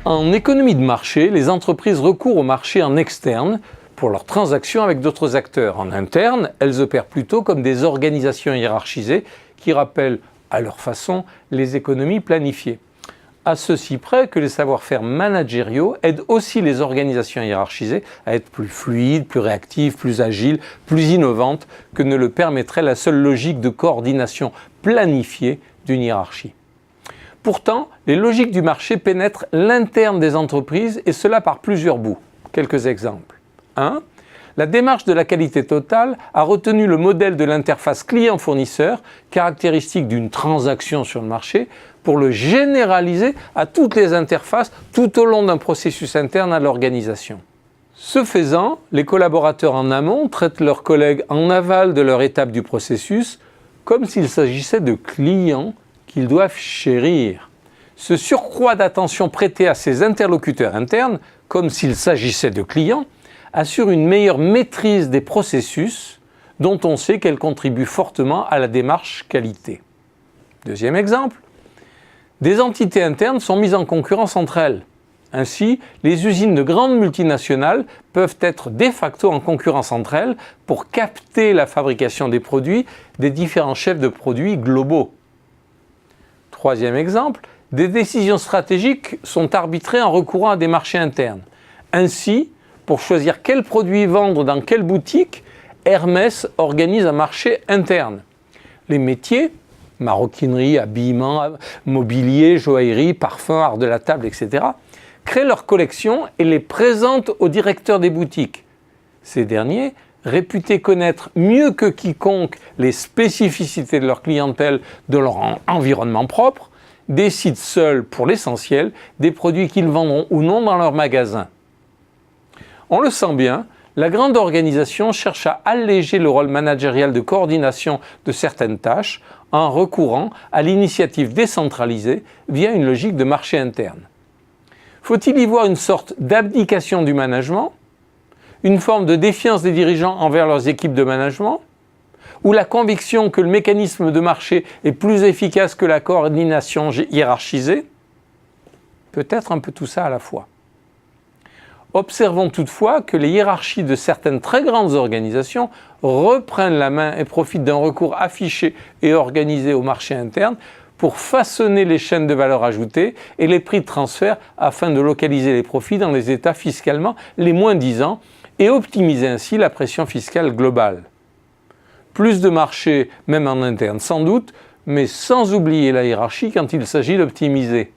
En économie de marché, les entreprises recourent au marché en externe pour leurs transactions avec d'autres acteurs. En interne, elles opèrent plutôt comme des organisations hiérarchisées qui rappellent, à leur façon, les économies planifiées. À ceci près que les savoir-faire managériaux aident aussi les organisations hiérarchisées à être plus fluides, plus réactives, plus agiles, plus innovantes que ne le permettrait la seule logique de coordination planifiée d'une hiérarchie. Pourtant, les logiques du marché pénètrent l'interne des entreprises et cela par plusieurs bouts. Quelques exemples. 1. La démarche de la qualité totale a retenu le modèle de l'interface client-fournisseur, caractéristique d'une transaction sur le marché, pour le généraliser à toutes les interfaces tout au long d'un processus interne à l'organisation. Ce faisant, les collaborateurs en amont traitent leurs collègues en aval de leur étape du processus comme s'il s'agissait de clients qu'ils doivent chérir. Ce surcroît d'attention prêtée à ces interlocuteurs internes, comme s'il s'agissait de clients, assure une meilleure maîtrise des processus dont on sait qu'elles contribuent fortement à la démarche qualité. Deuxième exemple, des entités internes sont mises en concurrence entre elles. Ainsi, les usines de grandes multinationales peuvent être de facto en concurrence entre elles pour capter la fabrication des produits des différents chefs de produits globaux. Troisième exemple, des décisions stratégiques sont arbitrées en recourant à des marchés internes. Ainsi, pour choisir quel produit vendre dans quelle boutique, Hermès organise un marché interne. Les métiers, maroquinerie, habillement, mobilier, joaillerie, parfum, art de la table, etc., créent leurs collections et les présentent aux directeurs des boutiques. Ces derniers, réputés connaître mieux que quiconque les spécificités de leur clientèle, de leur environnement propre, décident seuls, pour l'essentiel, des produits qu'ils vendront ou non dans leur magasin. On le sent bien, la grande organisation cherche à alléger le rôle managérial de coordination de certaines tâches en recourant à l'initiative décentralisée via une logique de marché interne. Faut-il y voir une sorte d'abdication du management, une forme de défiance des dirigeants envers leurs équipes de management, ou la conviction que le mécanisme de marché est plus efficace que la coordination hiérarchisée? Peut-être un peu tout ça à la fois. Observons toutefois que les hiérarchies de certaines très grandes organisations reprennent la main et profitent d'un recours affiché et organisé au marché interne pour façonner les chaînes de valeur ajoutée et les prix de transfert afin de localiser les profits dans les États fiscalement les moins-disants et optimiser ainsi la pression fiscale globale. Plus de marchés, même en interne sans doute, mais sans oublier la hiérarchie quand il s'agit d'optimiser.